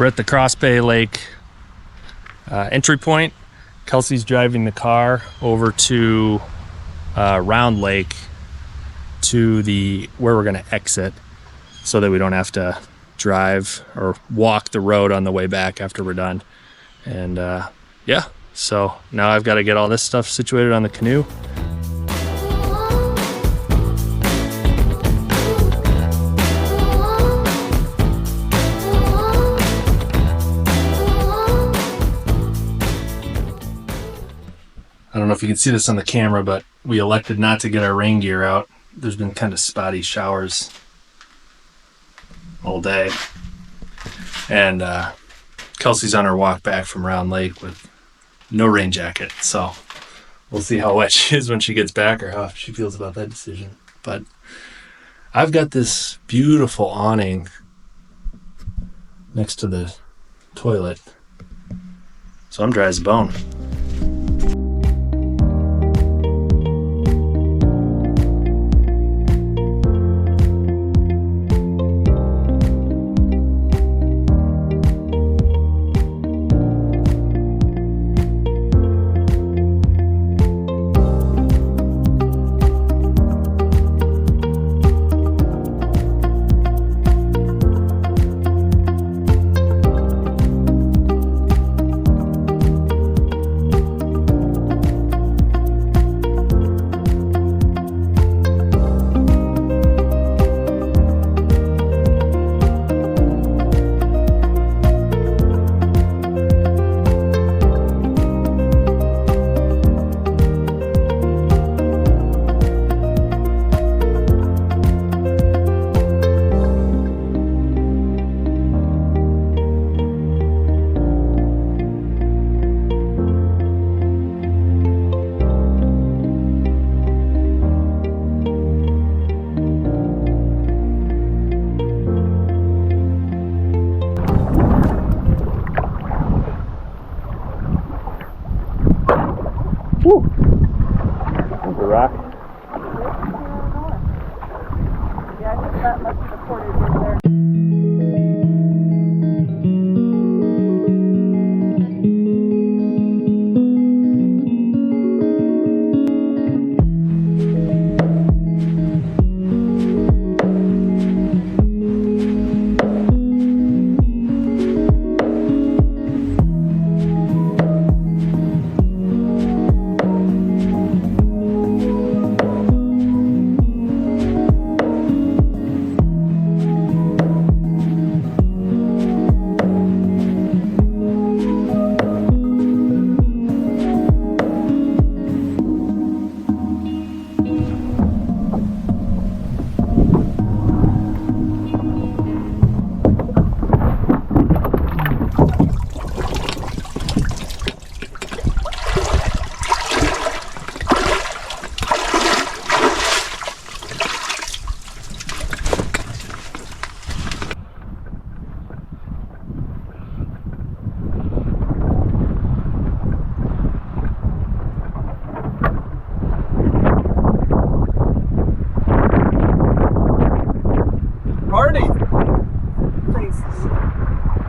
We're at the Cross Bay Lake entry point. Kelsey's driving the car over to Round Lake to where we're going to exit so that we don't have to drive or walk the road on the way back after we're done. And yeah, so now I've got to get all this stuff situated on the canoe. I don't know if you can see this on the camera, but we elected not to get our rain gear out. There's been kind of spotty showers all day. And Kelsey's on her walk back from Round Lake with no rain jacket. So we'll see how wet she is when she gets back or how she feels about that decision. But I've got this beautiful awning next to the toilet. So I'm dry as a bone. Woo! There's a rock. Yeah, I think that must be the Portage right there.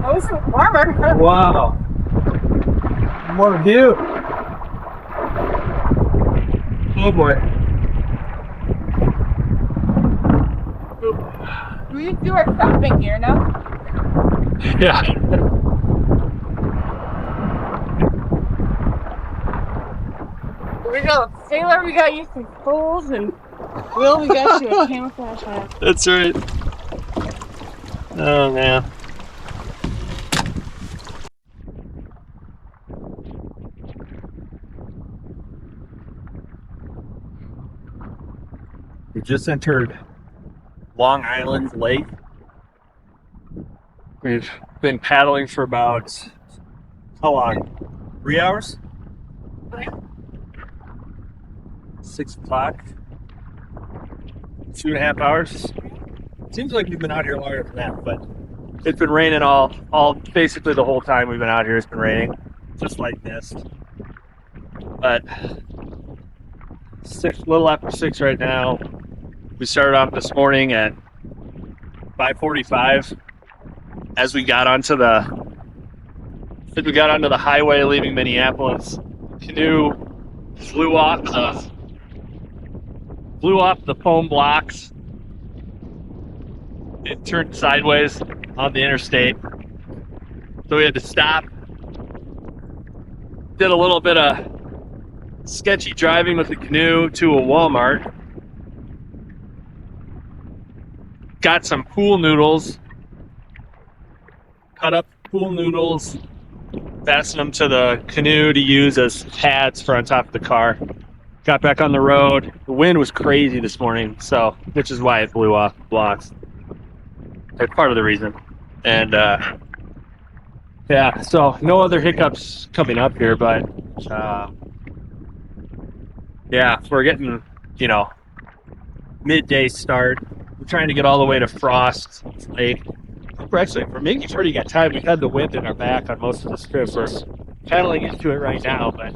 Oh, it's warmer. Wow. More view. Oh boy. Do we do our stopping here now? Yeah. We got a sailor, we got you some poles, and Will, we got you a camouflage hat. That's right. Oh man. We just entered Long Island Lake. We've been paddling for about, how long? 3 hours? 6 o'clock. 2.5 hours. Seems like we've been out here longer than that, but it's been raining all basically the whole time we've been out here. It's been raining, just like mist. But little after 6 right now. We started off this morning at 5:45. As we got onto the As we got onto the highway leaving Minneapolis, Canoe flew off the foam blocks. It turned sideways on the interstate, so we had to stop. Did a little bit of sketchy driving with the canoe to a Walmart. Got some pool noodles. Cut up pool noodles. Fastened them to the canoe to use as pads for on top of the car. Got back on the road. The wind was crazy this morning, so which is why it blew off the blocks. That's part of the reason. And yeah, so no other hiccups coming up here, but yeah, we're getting, midday start. We're trying to get all the way to Frost Lake. We're making pretty good time. We've had the wind in our back on most of the trip. We're paddling into it right now, but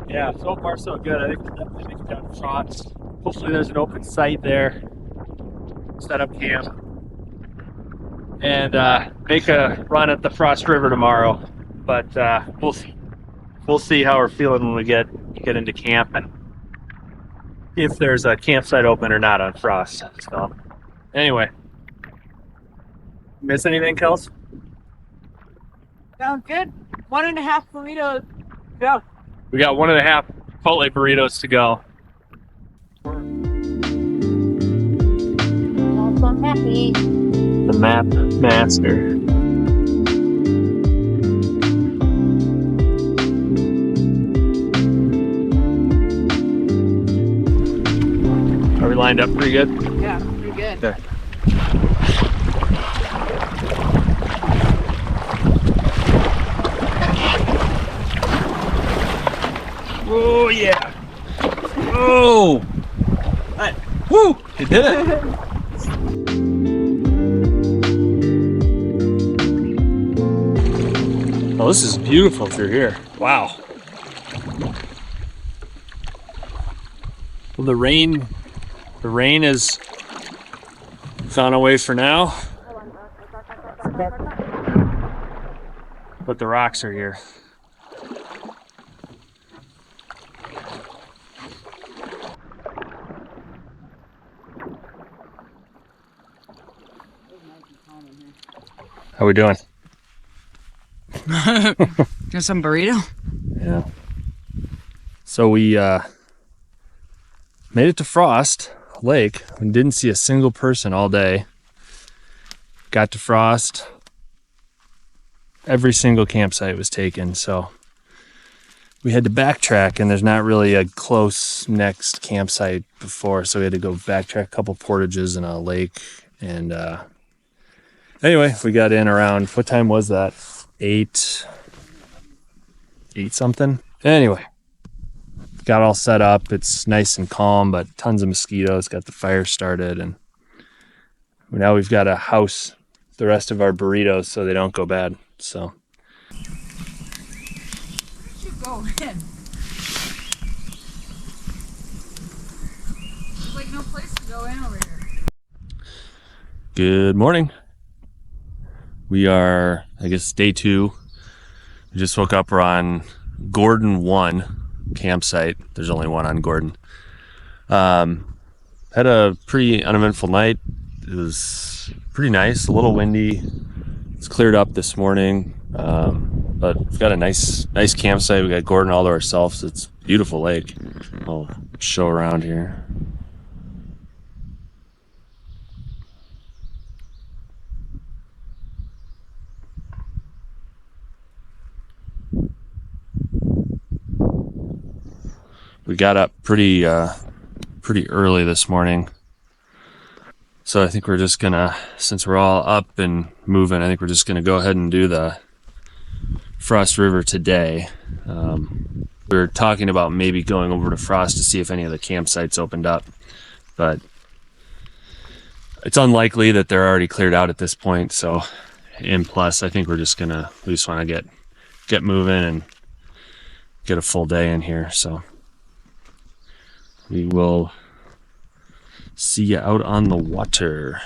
yeah, so far so good. I think we're definitely making it down to Frost. Hopefully there's an open site there. Set up camp and make a run at the Frost River tomorrow. But we'll see how we're feeling when we get into camp and if there's a campsite open or not on Frost. So anyway, miss anything, Kels? Sounds good. 1.5 burritos. Go. We got 1.5 Chipotle burritos to go. I'm happy. The map master. Are we lined up pretty good? Yeah, pretty good. Okay. Oh yeah! Oh! Woo! You did it! Oh, this is beautiful through here. Wow. Well, the rain has gone away for now, but the rocks are here. How we doing? Got some burrito? Yeah. So we made it to Frost Lake and didn't see a single person all day. Got to Frost. Every single campsite was taken, so we had to backtrack, and there's not really a close next campsite before, so we had to go backtrack a couple portages and a lake. And anyway, we got in around, what time was that? 8 something. Anyway, got all set up. It's nice and calm, but tons of mosquitoes. Got the fire started, and now we've got to house the rest of our burritos so they don't go bad. So Where did you go in? There's like no place to go in over here. good morning. We are, I guess, day 2. We just woke up. We're on Gordon 1 campsite. There's only one on Gordon. Had a pretty uneventful night. It was pretty nice, a little windy. It's cleared up this morning, but we've got a nice campsite. We got Gordon all to ourselves. It's a beautiful lake. I'll show around here. We got up pretty early this morning. So I think we're just gonna, since we're all up and moving, I think we're just gonna go ahead and do the Frost River today. We were talking about maybe going over to Frost to see if any of the campsites opened up, but it's unlikely that they're already cleared out at this point. So, and plus, I think we just want to get moving and get a full day in here. So we will see you out on the water.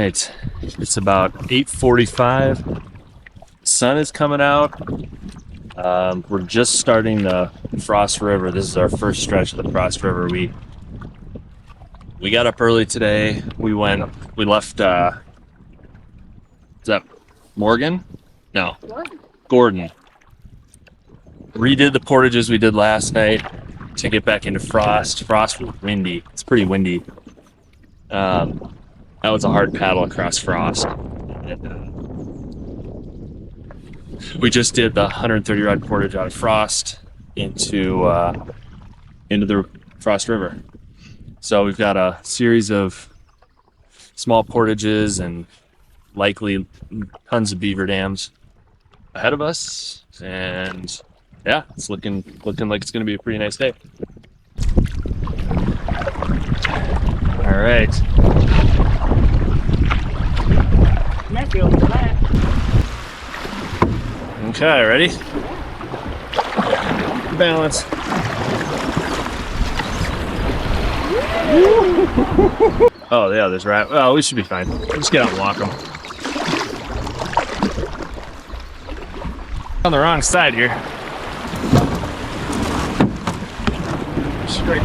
right, it's about 8:45. Sun is coming out. We're just starting the Frost River. This is our first stretch of the Frost River. We got up early today. We left, is that Morgan? No, Gordon. Redid the portages we did last night to get back into Frost. Frost was windy. It's pretty windy. That was a hard paddle across Frost. And, we just did the 130 rod portage out of Frost into the Frost River. So we've got a series of small portages and likely tons of beaver dams ahead of us, and yeah, it's looking like it's going to be a pretty nice day. All right. Might be over that. Okay, ready? Balance. Oh yeah, there's rat. Well, we should be fine. We'll just get out and walk them. On the wrong side here. Straight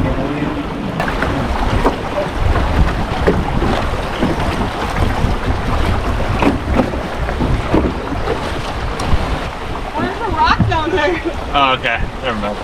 There's a rock down there. Oh, okay. Never mind.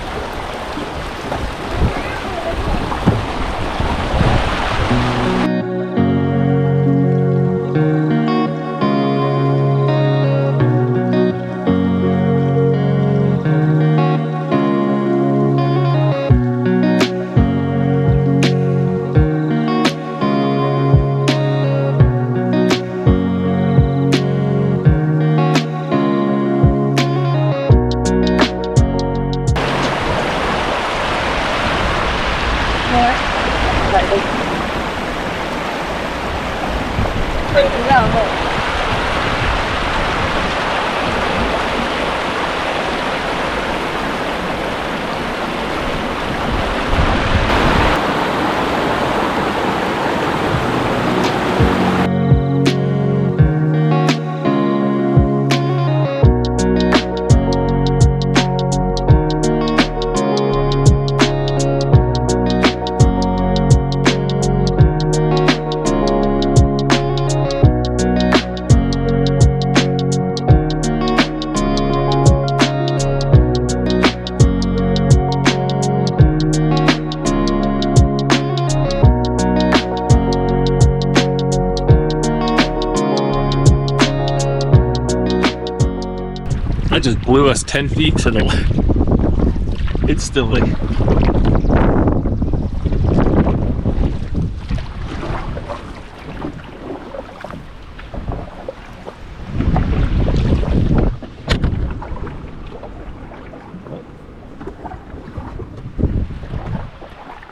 That just blew us 10 feet to the left. Instantly.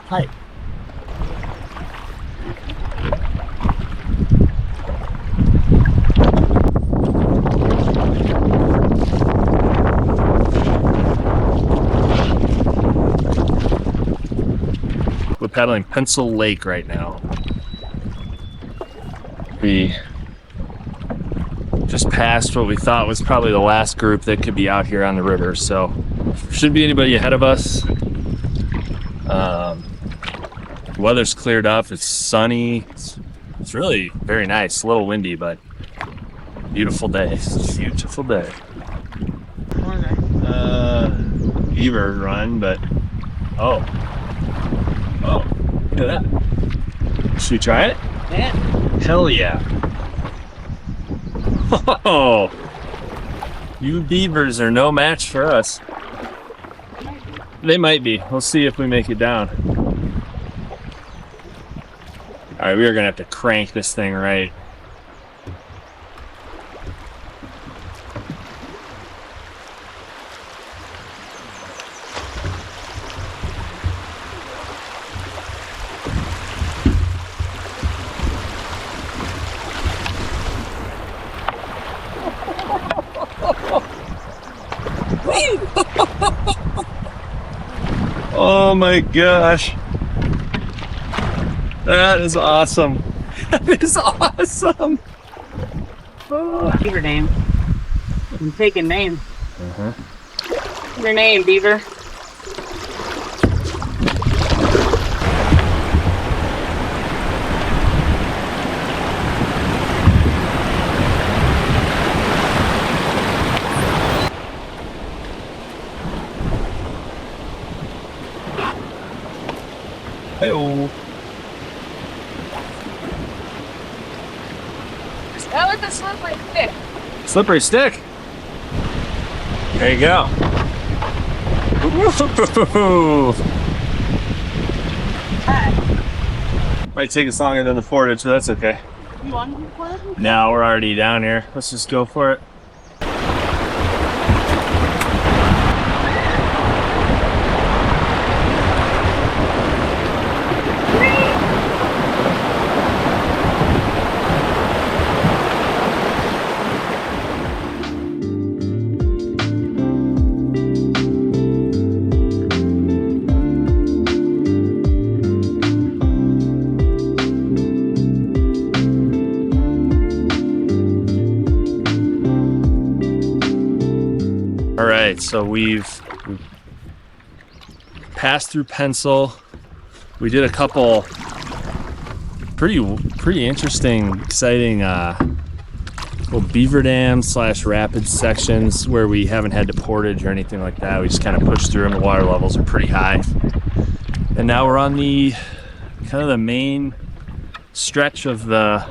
Hi. We're paddling Pencil Lake right now. We just passed what we thought was probably the last group that could be out here on the river, so shouldn't be anybody ahead of us. Weather's cleared up, it's sunny, it's really very nice, a little windy, but beautiful day. Beautiful day. Beaver run, but oh, look at that. Should we try it? Yeah. Hell yeah. Oh, you beavers are no match for us. They might be. We'll see if we make it down. All right, we are gonna have to crank this thing right. Oh my gosh. That is awesome. That is awesome. Beaver name. I'm taking name. Uh-huh. Your name, Beaver. Hey-oh. That was a slippery stick. Slippery stick. There you go. Might take us longer than the Portage, so that's okay. You want to do Portage? No, we're already down here. Let's just go for it. All right, so we've passed through Pencil. We did a couple pretty interesting, exciting little beaver dam / rapid sections where we haven't had to portage or anything like that. We just kind of pushed through them. The water levels are pretty high. And now we're on the kind of the main stretch of the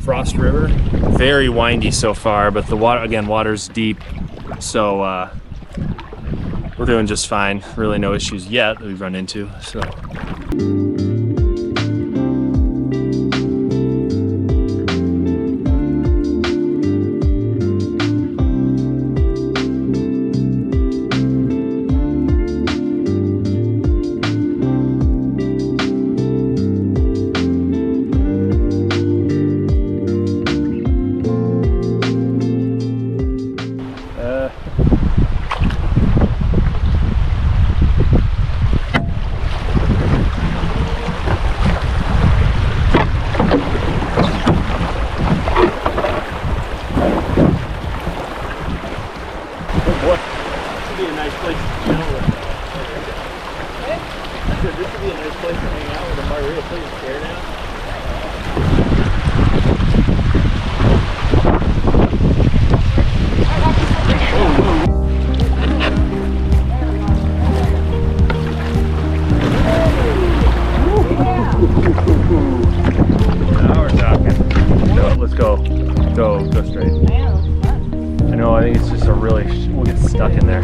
Frost River. Very windy so far, but the water, again, water's deep, so we're doing just fine. Really no issues yet that we've run into, so. Go straight. I know, I think it's just we'll get stuck in there.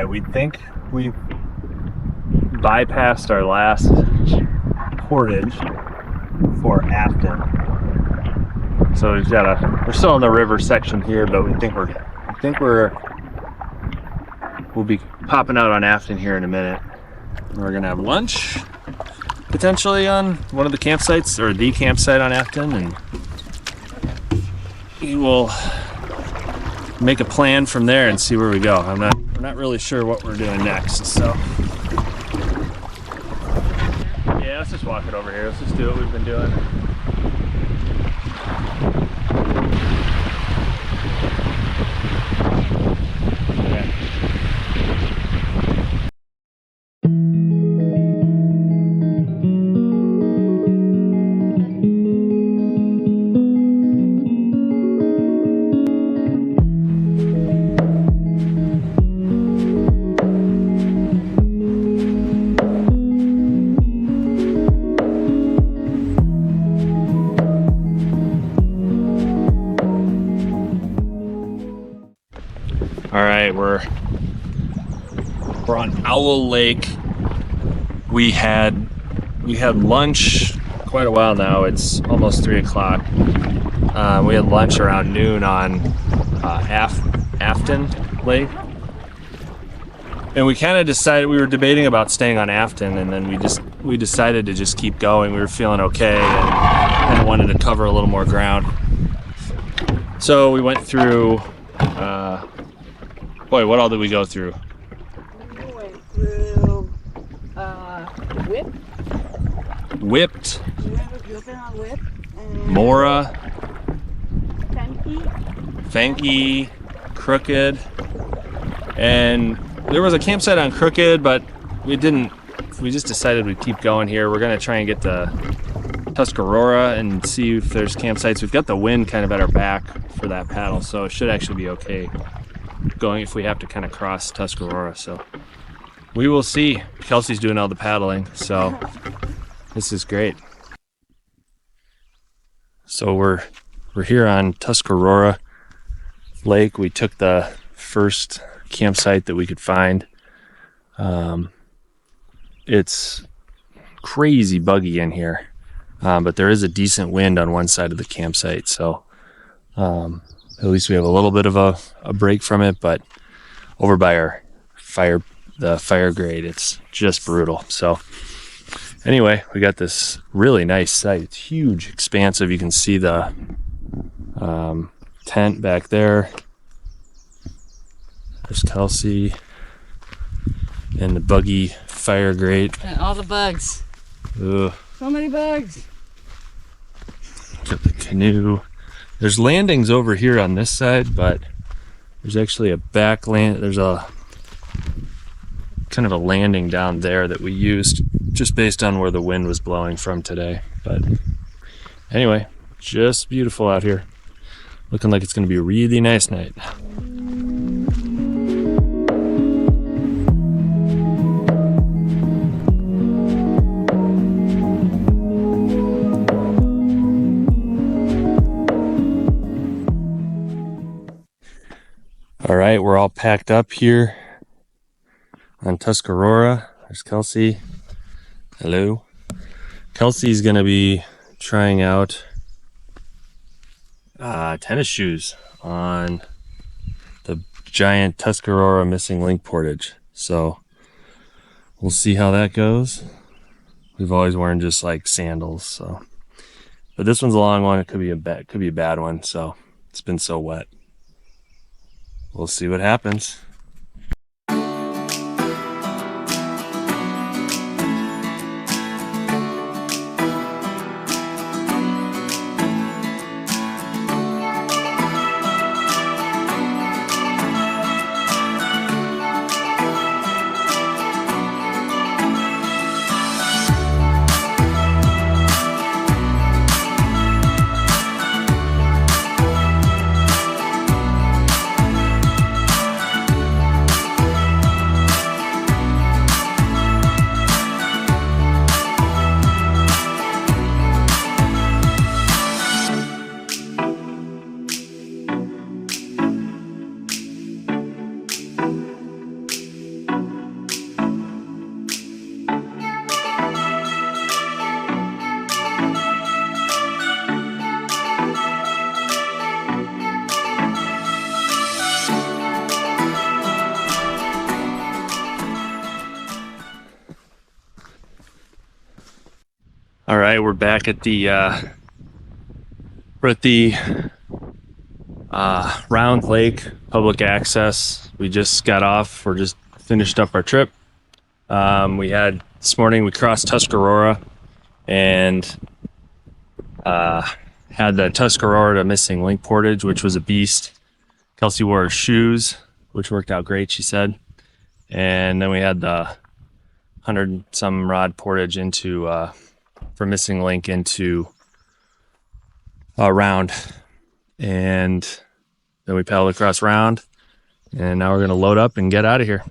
We think we've bypassed our last portage for Afton. So we're still in the river section here, but we'll be popping out on Afton here in a minute. We're gonna have lunch, potentially on one of the campsites, or the campsite on Afton, and we will make a plan from there and see where we go. We're not really sure what we're doing next, so yeah, let's just walk it over here. Let's just do what we've been doing. All right, we're on Owl Lake. We had lunch quite a while now. It's almost 3 o'clock. We had lunch around noon on Afton Lake, and we kind of decided, we were debating about staying on Afton, and then we decided to just keep going. We were feeling okay and kind of wanted to cover a little more ground. So we went through. Boy, what all did we go through? We went through Whipped. Whip. Mora. Fenke. Fenke. Crooked. And there was a campsite on Crooked, but we just decided we'd keep going here. We're gonna try and get to Tuscarora and see if there's campsites. We've got the wind kind of at our back for that paddle, so it should actually be okay going if we have to kind of cross Tuscarora. So we will see. Kelsey's doing all the paddling, so this is great. So we're here on Tuscarora Lake. We took the first campsite that we could find. It's crazy buggy in here, but there is a decent wind on one side of the campsite, so at least we have a little bit of a break from it. But over by our fire grate, it's just brutal. So anyway, we got this really nice site. It's huge, expansive. You can see the tent back there. There's Kelsey and the buggy fire grate. And all the bugs. Ugh. So many bugs. Got the canoe. There's landings over here on this side, but there's actually a back land. There's a kind of a landing down there that we used just based on where the wind was blowing from today. But anyway, just beautiful out here. Looking like it's going to be a really nice night. All right, we're all packed up here on Tuscarora. There's Kelsey. Hello. Kelsey's gonna be trying out tennis shoes on the giant Tuscarora missing link portage. So we'll see how that goes. We've always worn just like sandals, so. But this one's a long one. It could be a bad one. So it's been so wet. We'll see what happens. All right, we're back at the Round Lake public access. We just got off. We're just finished up our trip. We had this morning. We crossed Tuscarora and had the Tuscarora to Missing Link portage, which was a beast. Kelsie wore her shoes, which worked out great, she said. And then we had the 100-some rod portage into from Missing Link into Round, and then we paddled across Round, and now we're gonna load up and get out of here.